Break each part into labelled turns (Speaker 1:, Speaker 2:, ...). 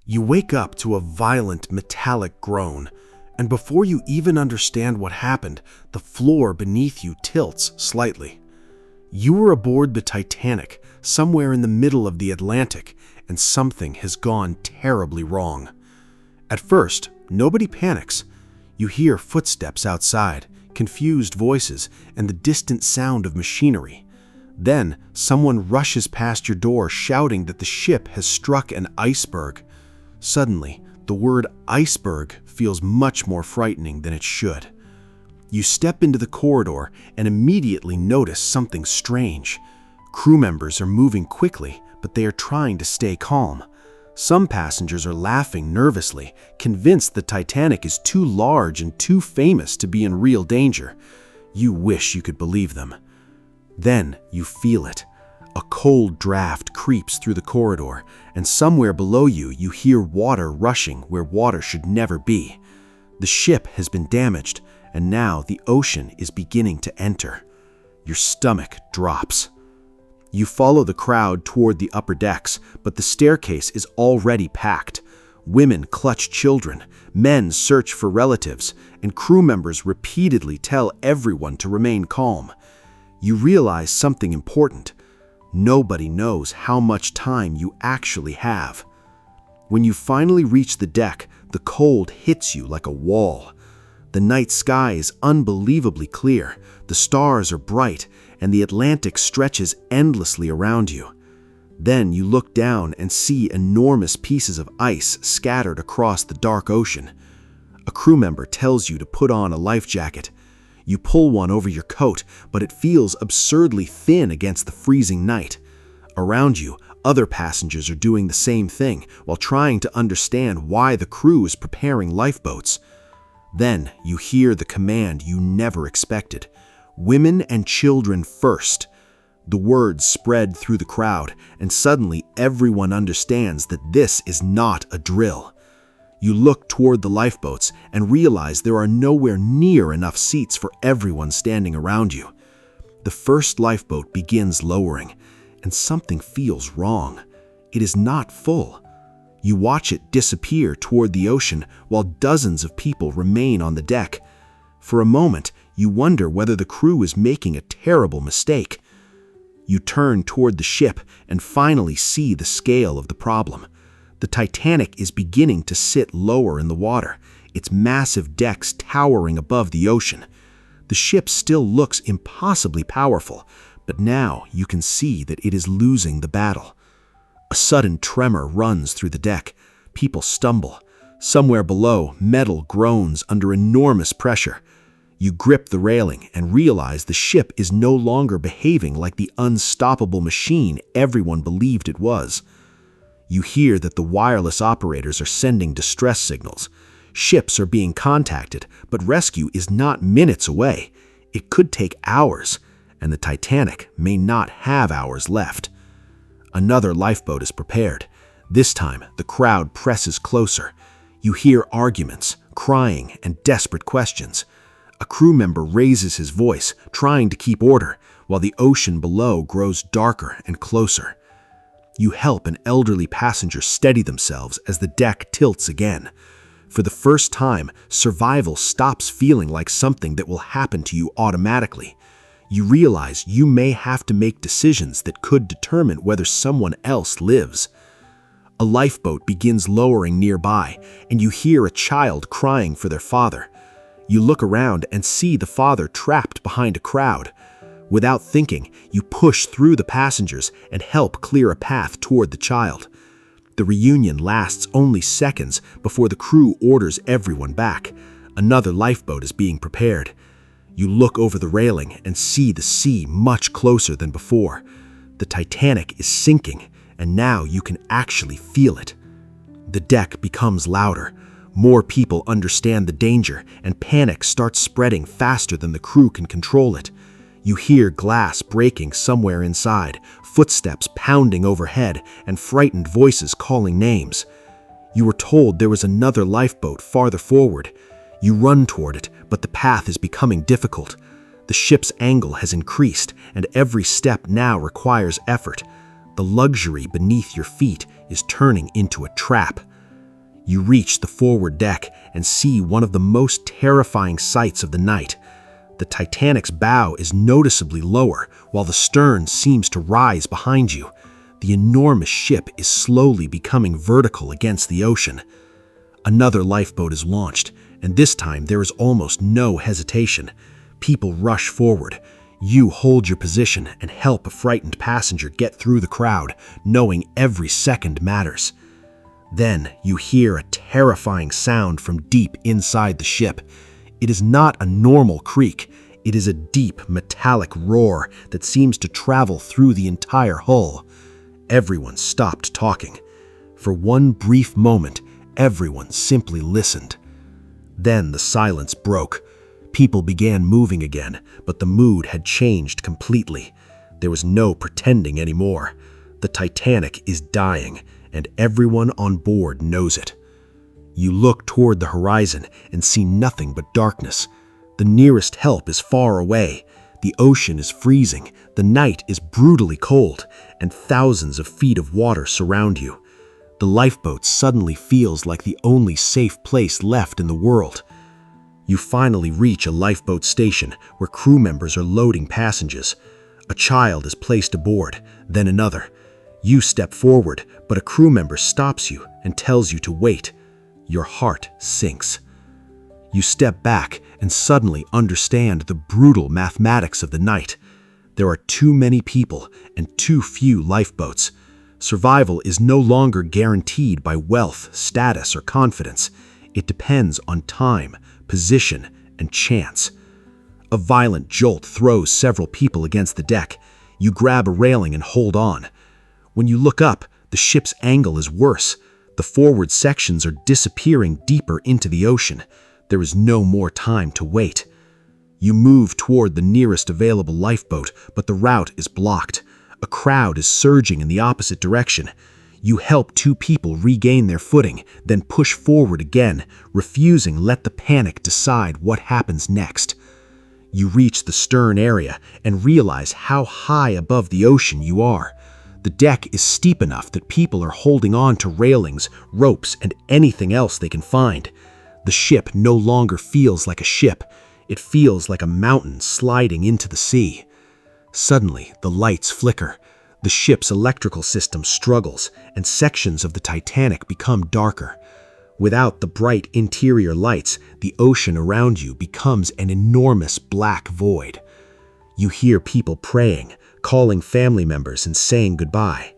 Speaker 1: You wake up to a violent metallic groan, and before you even understand what happened, the floor beneath you tilts slightly. You were aboard the Titanic, somewhere in the middle of the Atlantic, and something has gone terribly wrong. At first, nobody panics. You hear footsteps outside, confused voices, and the distant sound of machinery. Then, someone rushes past your door shouting that the ship has struck an iceberg. Suddenly, the word iceberg feels much more frightening than it should. You step into the corridor and immediately notice something strange. Crew members are moving quickly, but they are trying to stay calm. Some passengers are laughing nervously, convinced the Titanic is too large and too famous to be in real danger. You wish you could believe them. Then you feel it. A cold draft creeps through the corridor, and somewhere below you, you hear water rushing where water should never be. The ship has been damaged, and now the ocean is beginning to enter. Your stomach drops. You follow the crowd toward the upper decks, but the staircase is already packed. Women clutch children, men search for relatives, and crew members repeatedly tell everyone to remain calm. You realize something important. Nobody knows how much time you actually have. When you finally reach the deck, the cold hits you like a wall. The night sky is unbelievably clear, the stars are bright, and the Atlantic stretches endlessly around you. Then you look down and see enormous pieces of ice scattered across the dark ocean. A crew member tells you to put on a life jacket. You pull one over your coat, but it feels absurdly thin against the freezing night. Around you, other passengers are doing the same thing while trying to understand why the crew is preparing lifeboats. Then you hear the command you never expected. Women and children first. The words spread through the crowd, and suddenly everyone understands that this is not a drill. You look toward the lifeboats and realize there are nowhere near enough seats for everyone standing around you. The first lifeboat begins lowering, and something feels wrong. It is not full. You watch it disappear toward the ocean while dozens of people remain on the deck. For a moment, you wonder whether the crew is making a terrible mistake. You turn toward the ship and finally see the scale of the problem. The Titanic is beginning to sit lower in the water, its massive decks towering above the ocean. The ship still looks impossibly powerful, but now you can see that it is losing the battle. A sudden tremor runs through the deck. People stumble. Somewhere below, metal groans under enormous pressure. You grip the railing and realize the ship is no longer behaving like the unstoppable machine everyone believed it was. You hear that the wireless operators are sending distress signals. Ships are being contacted, but rescue is not minutes away. It could take hours, and the Titanic may not have hours left. Another lifeboat is prepared. This time, the crowd presses closer. You hear arguments, crying, and desperate questions. A crew member raises his voice, trying to keep order, while the ocean below grows darker and closer. You help an elderly passenger steady themselves as the deck tilts again. For the first time, survival stops feeling like something that will happen to you automatically. You realize you may have to make decisions that could determine whether someone else lives. A lifeboat begins lowering nearby, and you hear a child crying for their father. You look around and see the father trapped behind a crowd. Without thinking, you push through the passengers and help clear a path toward the child. The reunion lasts only seconds before the crew orders everyone back. Another lifeboat is being prepared. You look over the railing and see the sea much closer than before. The Titanic is sinking, and now you can actually feel it. The deck becomes louder. More people understand the danger, and panic starts spreading faster than the crew can control it. You hear glass breaking somewhere inside, footsteps pounding overhead, and frightened voices calling names. You were told there was another lifeboat farther forward. You run toward it, but the path is becoming difficult. The ship's angle has increased, and every step now requires effort. The luxury beneath your feet is turning into a trap. You reach the forward deck and see one of the most terrifying sights of the night. The Titanic's bow is noticeably lower, while the stern seems to rise behind you. The enormous ship is slowly becoming vertical against the ocean. Another lifeboat is launched, and this time there is almost no hesitation. People rush forward. You hold your position and help a frightened passenger get through the crowd, knowing every second matters. Then you hear a terrifying sound from deep inside the ship. It is not a normal creak. It is a deep, metallic roar that seems to travel through the entire hull. Everyone stopped talking. For one brief moment, everyone simply listened. Then the silence broke. People began moving again, but the mood had changed completely. There was no pretending anymore. The Titanic is dying, and everyone on board knows it. You look toward the horizon and see nothing but darkness. The nearest help is far away. The ocean is freezing, the night is brutally cold, and thousands of feet of water surround you. The lifeboat suddenly feels like the only safe place left in the world. You finally reach a lifeboat station where crew members are loading passengers. A child is placed aboard, then another. You step forward, but a crew member stops you and tells you to wait. Your heart sinks. You step back and suddenly understand the brutal mathematics of the night. There are too many people and too few lifeboats. Survival is no longer guaranteed by wealth, status, or confidence. It depends on time, position, and chance. A violent jolt throws several people against the deck. You grab a railing and hold on. When you look up, the ship's angle is worse. The forward sections are disappearing deeper into the ocean. There is no more time to wait. You move toward the nearest available lifeboat, but the route is blocked. A crowd is surging in the opposite direction. You help two people regain their footing, then push forward again, refusing to let the panic decide what happens next. You reach the stern area and realize how high above the ocean you are. The deck is steep enough that people are holding on to railings, ropes, and anything else they can find. The ship no longer feels like a ship. It feels like a mountain sliding into the sea. Suddenly, the lights flicker. The ship's electrical system struggles, and sections of the Titanic become darker. Without the bright interior lights, the ocean around you becomes an enormous black void. You hear people praying, calling family members and saying goodbye.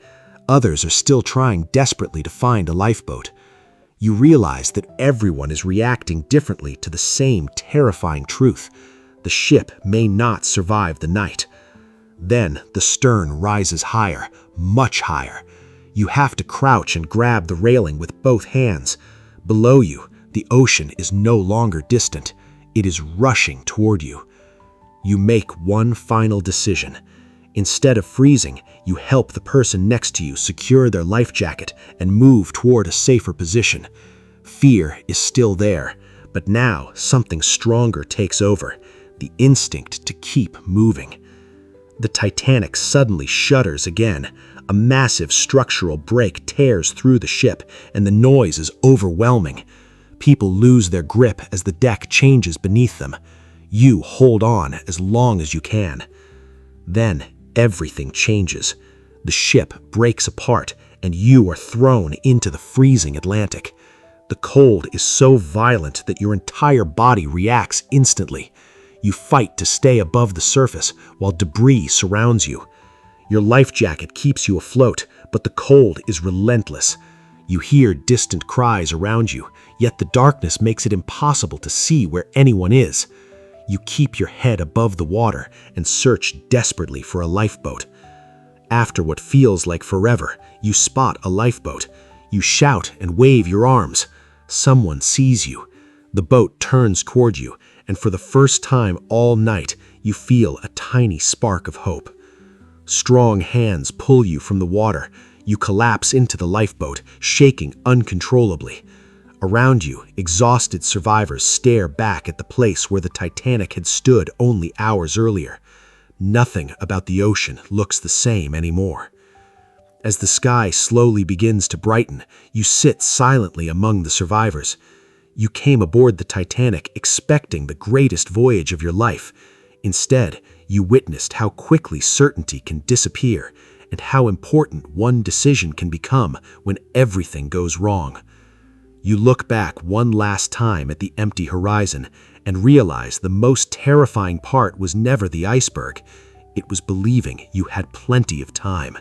Speaker 1: Others are still trying desperately to find a lifeboat. You realize that everyone is reacting differently to the same terrifying truth. The ship may not survive the night. Then the stern rises higher, much higher. You have to crouch and grab the railing with both hands. Below you, the ocean is no longer distant. It is rushing toward you. You make one final decision. Instead of freezing, you help the person next to you secure their life jacket and move toward a safer position. Fear is still there, but now something stronger takes over, the instinct to keep moving. The Titanic suddenly shudders again. A massive structural break tears through the ship, and the noise is overwhelming. People lose their grip as the deck changes beneath them. You hold on as long as you can. Then everything changes. The ship breaks apart, and you are thrown into the freezing Atlantic. The cold is so violent that your entire body reacts instantly. You fight to stay above the surface while debris surrounds you. Your life jacket keeps you afloat, but the cold is relentless. You hear distant cries around you, yet the darkness makes it impossible to see where anyone is. You keep your head above the water and search desperately for a lifeboat. After what feels like forever, you spot a lifeboat. You shout and wave your arms. Someone sees you. The boat turns toward you, and for the first time all night, you feel a tiny spark of hope. Strong hands pull you from the water. You collapse into the lifeboat, shaking uncontrollably. Around you, exhausted survivors stare back at the place where the Titanic had stood only hours earlier. Nothing about the ocean looks the same anymore. As the sky slowly begins to brighten, you sit silently among the survivors. You came aboard the Titanic expecting the greatest voyage of your life. Instead, you witnessed how quickly certainty can disappear and how important one decision can become when everything goes wrong. You look back one last time at the empty horizon and realize the most terrifying part was never the iceberg. It was believing you had plenty of time.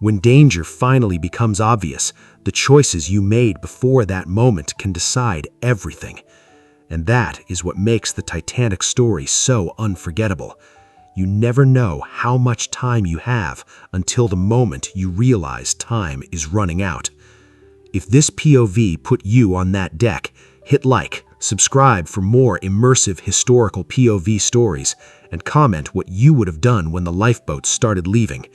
Speaker 1: When danger finally becomes obvious, the choices you made before that moment can decide everything. And that is what makes the Titanic story so unforgettable. You never know how much time you have until the moment you realize time is running out. If this POV put you on that deck, hit like, subscribe for more immersive historical POV stories, and comment what you would have done when the lifeboats started leaving.